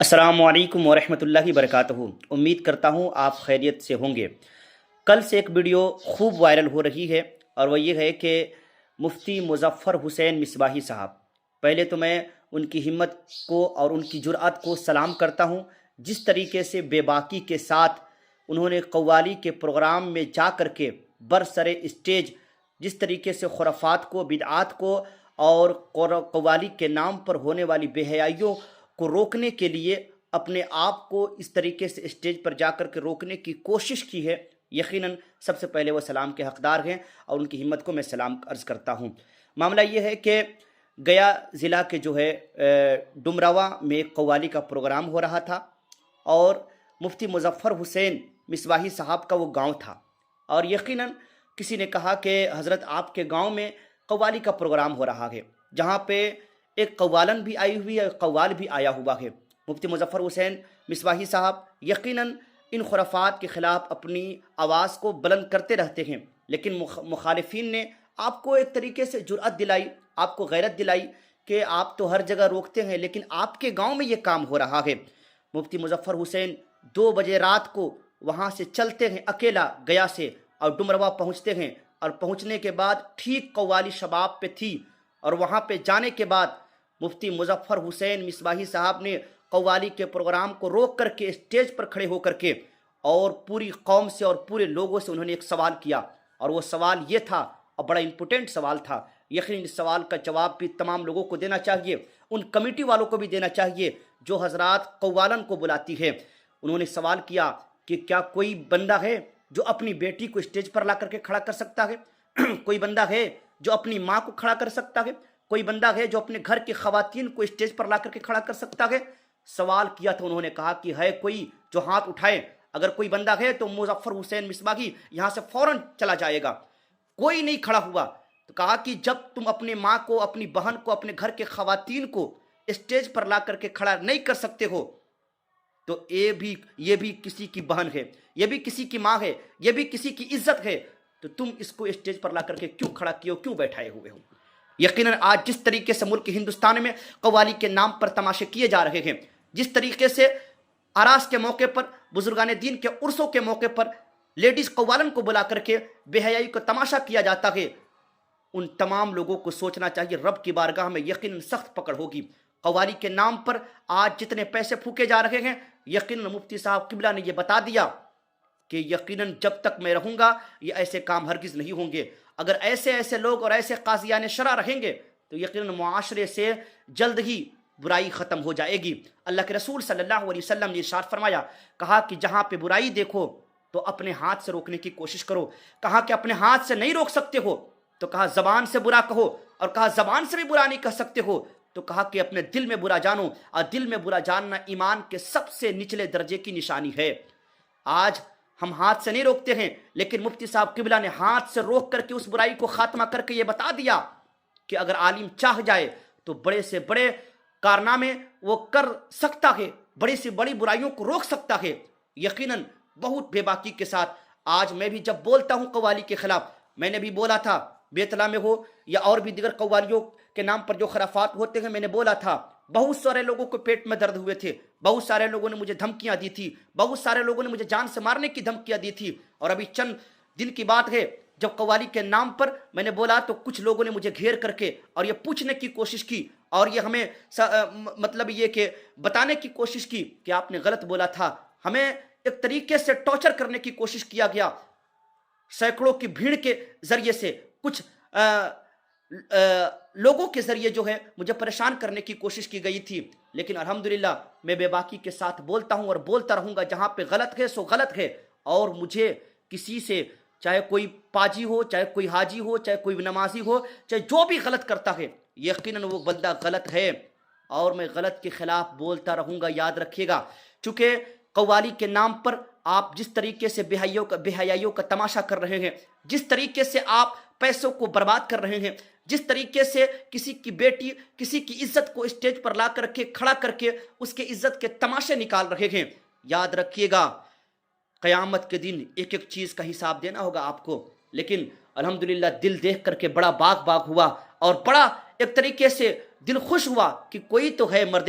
السلام علیکم ورحمۃ اللہ وبرکاتہ۔ امید کرتا ہوں آپ خیریت سے ہوں گے۔ کل سے ایک ویڈیو خوب وائرل ہو رہی ہے اور وہ یہ ہے کہ مفتی مظفر حسین مصباحی صاحب، پہلے تو میں ان کی ہمت کو اور ان کی جرأت کو سلام کرتا ہوں۔ جس طریقے سے بے باکی کے ساتھ انہوں نے قوالی کے پروگرام میں جا کر کے برسر اسٹیج جس طریقے سے خرافات کو، بدعات کو اور قوالی کے نام پر ہونے والی بے حیائیوں کو روکنے کے لیے اپنے آپ کو اس طریقے سے اسٹیج پر جا کر کے روکنے کی کوشش کی ہے، یقیناً سب سے پہلے وہ سلام کے حقدار ہیں اور ان کی ہمت کو میں سلام عرض کرتا ہوں۔ معاملہ یہ ہے کہ گیا ضلع کے جو ہے ڈمراوا میں ایک قوالی کا پروگرام ہو رہا تھا اور مفتی مظفر حسین مصباحی صاحب کا وہ گاؤں تھا، اور یقیناً کسی نے کہا کہ حضرت آپ کے گاؤں میں قوالی کا پروگرام ہو رہا ہے، جہاں پہ ایک قوالن بھی آئی ہوئی ہے، ایک قوال بھی آیا ہوا ہے۔ مفتی مظفر حسین مصباحی صاحب یقیناً ان خرافات کے خلاف اپنی آواز کو بلند کرتے رہتے ہیں، لیکن مخالفین نے آپ کو ایک طریقے سے جرأت دلائی، آپ کو غیرت دلائی کہ آپ تو ہر جگہ روکتے ہیں لیکن آپ کے گاؤں میں یہ کام ہو رہا ہے۔ مفتی مظفر حسین 2 بجے رات کو وہاں سے چلتے ہیں اکیلا گیا سے اور ڈمروا پہنچتے ہیں، اور پہنچنے کے بعد ٹھیک قوالی شباب پہ تھی، اور وہاں پہ جانے کے بعد مفتی مظفر حسین مصباحی صاحب نے قوالی کے پروگرام کو روک کر کے اسٹیج پر کھڑے ہو کر کے اور پوری قوم سے اور پورے لوگوں سے انہوں نے ایک سوال کیا، اور وہ سوال یہ تھا اور بڑا امپورٹنٹ سوال تھا۔ یقیناً اس سوال کا جواب بھی تمام لوگوں کو دینا چاہیے، ان کمیٹی والوں کو بھی دینا چاہیے جو حضرات قوالن کو بلاتی ہے۔ انہوں نے سوال کیا کہ کیا کوئی بندہ ہے جو اپنی بیٹی کو اسٹیج پر لا کر کے کھڑا کر سکتا ہے؟ کوئی بندہ ہے جو اپنی ماں کو کھڑا کر سکتا ہے؟ کوئی بندہ ہے جو اپنے گھر کی خواتین کو اسٹیج پر لا کر کے کھڑا کر سکتا ہے؟ سوال کیا تو انہوں نے کہا کہ ہے کوئی جو ہاتھ اٹھائے، اگر کوئی بندہ ہے تو مظفر حسین مصباحی یہاں سے فوراً چلا جائے گا۔ کوئی نہیں کھڑا ہوا، تو کہا کہ جب تم اپنی ماں کو، اپنی بہن کو، اپنے گھر کے خواتین کو اسٹیج پر لا کر کے کھڑا نہیں کر سکتے ہو تو یہ بھی کسی کی بہن ہے، یہ بھی کسی کی ماں ہے، یہ بھی کسی کی عزت ہے، تو تم اس کو اسٹیج پر لا کر کے کیوں کھڑا کیے ہو، کیوں بیٹھائے ہوئے ہو؟ یقیناً آج جس طریقے سے ملک ہندوستان میں قوالی کے نام پر تماشے کیے جا رہے ہیں، جس طریقے سے آراس کے موقع پر، بزرگان دین کے عرسوں کے موقع پر لیڈیز قوالن کو بلا کر کے بے حیائی کو تماشا کیا جاتا ہے، ان تمام لوگوں کو سوچنا چاہیے رب کی بارگاہ میں یقیناً سخت پکڑ ہوگی۔ قوالی کے نام پر آج جتنے پیسے پھونکے جا رہے ہیں، یقیناً مفتی صاحب قبلہ نے یہ بتا دیا کہ یقیناً جب تک میں رہوں گا یہ ایسے کام ہرگز نہیں ہوں گے۔ اگر ایسے لوگ اور ایسے قاضیان شرع رہیں گے تو یقیناً معاشرے سے جلد ہی برائی ختم ہو جائے گی۔ اللہ کے رسول صلی اللہ علیہ وسلم نے ارشاد فرمایا، کہا کہ جہاں پہ برائی دیکھو تو اپنے ہاتھ سے روکنے کی کوشش کرو۔ کہا کہ اپنے ہاتھ سے نہیں روک سکتے ہو تو کہا زبان سے برا کہو، اور کہا زبان سے بھی برا نہیں کہہ سکتے ہو تو کہا کہ اپنے دل میں برا جانو، اور دل میں برا جاننا ایمان کے سب سے نچلے درجے کی نشانی ہے۔ آج ہم ہاتھ سے نہیں روکتے ہیں، لیکن مفتی صاحب قبلہ نے ہاتھ سے روک کر کے اس برائی کو خاتمہ کر کے یہ بتا دیا کہ اگر عالم چاہ جائے تو بڑے سے بڑے کارنامے وہ کر سکتا ہے، بڑی سے بڑی برائیوں کو روک سکتا ہے۔ یقیناً بہت بے باکی کے ساتھ آج میں بھی جب بولتا ہوں قوالی کے خلاف، میں نے بھی بولا تھا بیتلا میں ہو یا اور بھی دیگر قوالیوں کے نام پر جو خرافات ہوتے ہیں، میں نے بولا تھا بہت سارے لوگوں کو پیٹ میں درد ہوئے تھے، بہت سارے لوگوں نے مجھے دھمکیاں دی تھی، بہت سارے لوگوں نے مجھے جان سے مارنے کی دھمکیاں دی تھی، اور ابھی چند دن کی بات ہے جب قوالی کے نام پر میں نے بولا تو کچھ لوگوں نے مجھے گھیر کر کے اور یہ پوچھنے کی کوشش کی اور یہ ہمیں مطلب یہ کہ بتانے کی کوشش کی کہ آپ نے غلط بولا تھا، ہمیں ایک طریقے سے ٹارچر کرنے کی کوشش کیا گیا، سینکڑوں کی بھیڑ کے ذریعے سے، کچھ لوگوں کے ذریعے جو ہے مجھے پریشان کرنے کی کوشش کی گئی تھی، لیکن الحمدللہ میں بے باکی کے ساتھ بولتا ہوں اور بولتا رہوں گا، جہاں پہ غلط ہے سو غلط ہے، اور مجھے کسی سے، چاہے کوئی پاجی ہو، چاہے کوئی حاجی ہو، چاہے کوئی نمازی ہو، چاہے جو بھی غلط کرتا ہے، یقیناً وہ بندہ غلط ہے اور میں غلط کے خلاف بولتا رہوں گا۔ یاد رکھیے گا، چونکہ قوالی کے نام پر آپ جس طریقے سے بے حیائیوں کا تماشا کر رہے ہیں، جس طریقے سے آپ پیسوں کو برباد کر رہے ہیں، جس طریقے سے کسی کی بیٹی، کسی کی عزت کو اسٹیج پر لا کر کے کھڑا کر کے اس کے عزت کے تماشے نکال رہے ہیں، یاد رکھیے گا قیامت کے دن ایک ایک چیز کا حساب دینا ہوگا آپ کو۔ لیکن الحمدللہ دل دیکھ کر کے بڑا باغ ہوا اور بڑا ایک طریقے سے دل خوش ہوا کہ کوئی تو ہے مرد